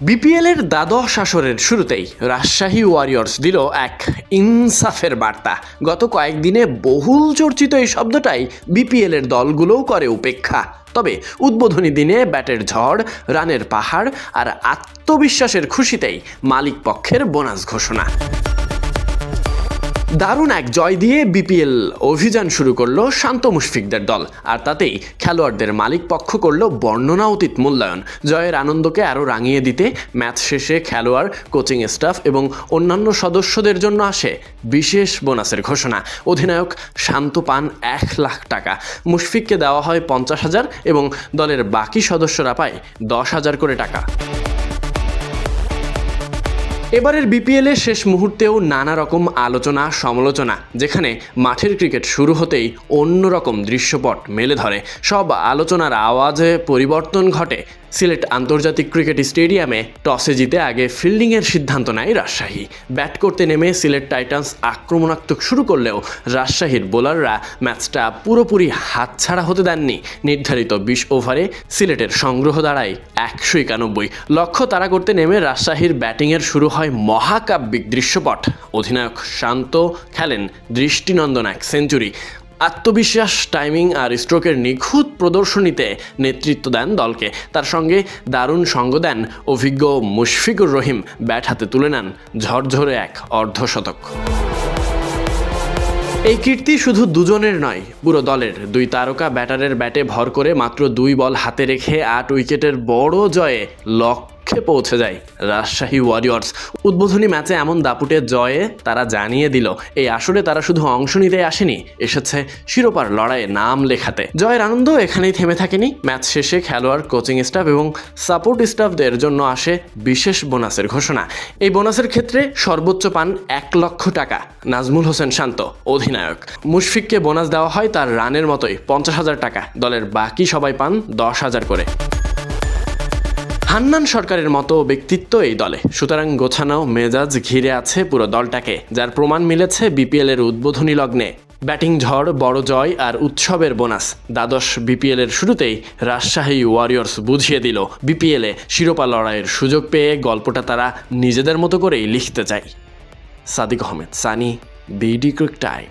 বিপিএলের দ্বাদশ আসরের শুরুতেই রাজশাহী ওয়ারিয়র্স দিল এক ইনসাফের বার্তা। গত কয়েকদিনে বহুল চর্চিত এই শব্দটাই বিপিএলের দলগুলোও করে উপেক্ষা। তবে উদ্বোধনী দিনে ব্যাটের ঝড়, রানের পাহাড় আর আত্মবিশ্বাসের খুশিতেই মালিক পক্ষের বোনাস ঘোষণা। দারুণ এক জয় দিয়ে বিপিএল অভিযান শুরু করলো শান্ত মুশফিকদের দল, আর তাতেই খেলোয়াড়দের মালিক পক্ষ করল বর্ণনা অতীত মূল্যায়ন। জয়ের আনন্দকে আরও রাঙিয়ে দিতে ম্যাচ শেষে খেলোয়াড়, কোচিং স্টাফ এবং অন্যান্য সদস্যদের জন্য আসে বিশেষ বোনাসের ঘোষণা। অধিনায়ক শান্ত পান 1 লাখ টাকা, মুশফিককে দেওয়া হয় 50,000 এবং দলের বাকি সদস্যরা পায় 10,000 করে টাকা। এবারের বিপিএলের শেষ মুহূর্তেও নানা রকম আলোচনা সমালোচনা, যেখানে মাঠের ক্রিকেট শুরু হতেই অন্যরকম দৃশ্যপট মেলে ধরে। সব আলোচনার আওয়াজে পরিবর্তন ঘটে। সিলেট আন্তর্জাতিক ক্রিকেট স্টেডিয়ামে টসে জিতে আগে ফিল্ডিংয়ের সিদ্ধান্ত নেয় রাজশাহী। ব্যাট করতে নেমে সিলেট টাইটান্স আক্রমণাত্মক শুরু করলেও রাজশাহীর বোলাররা ম্যাচটা পুরোপুরি হাতছাড়া হতে দেননি। নির্ধারিত 20 ওভারে সিলেটের সংগ্রহ দাঁড়ায় 191। লক্ষ্য তাড়া করতে নেমে রাজশাহীর ব্যাটিংয়ের শুরু হয় মহাকাব্যিক দৃশ্যপট। অধিনায়ক শান্ত খেলেন দৃষ্টিনন্দন এক সেঞ্চুরি। আত্মবিশ্বাস, টাইমিং আর স্ট্রোকের নিখুঁত প্রদর্শনীতে নেতৃত্ব দেন দলকে। তার সঙ্গে দারুণ সঙ্গ দেন অভিজ্ঞ মুশফিকুর রহিম। ব্যাট হাতে তুলে নেন ঝরঝরে এক অর্ধশতক। এই কীর্তি শুধু দুজনের নয়, পুরো দলের। 2 তারকা ব্যাটারের ব্যাটে ভর করে মাত্র 2 বল হাতে রেখে 8 উইকেটের বড় জয়ে লক্ষ্যে পৌঁছে যায় রাজশাহী ওয়ারিয়র্স। উদ্বোধনী ম্যাচে এমন দাপুটে জয়ে তারা জানিয়ে দিল, এই আসরে তারা শুধু অংশ নিতে আসেনি, এসেছে শিরোপার লড়াইয়ে নাম লেখাতে। জয়ের আনন্দ এখানেই থেমে থাকেনি। ম্যাচ শেষে খেলোয়াড়, কোচিং স্টাফ এবং সাপোর্ট স্টাফদের জন্য আসে বিশেষ বোনাসের ঘোষণা। এই বোনাসের ক্ষেত্রে সর্বোচ্চ পান 1 লক্ষ টাকা নাজমুল হোসেন শান্ত, অধিনায়ক। মুশফিককে বোনাস দেওয়া হয় তার রানের মতোই 50,000 টাকা। দলের বাকি সবাই পান 10,000 করে। হান্নান সরকারের মতো ব্যক্তিত্ব এই দলে, সুতরাং গোছানো মেজাজ ঘিরে আছে পুরো দলটাকে, যার প্রমাণ মিলেছে বিপিএলের উদ্বোধনী লগ্নে। ব্যাটিং ঝড়, বড় জয় আর উৎসবের বোনাস। দ্বাদশ বিপিএলের শুরুতেই রাজশাহী ওয়ারিয়র্স বুঝিয়ে দিল, বিপিএলে শিরোপা লড়াইয়ের সুযোগ পেয়ে গল্পটা তারা নিজেদের মতো করেই লিখতে চায়। Sadiq Ahmed, Sunny, BD cric time.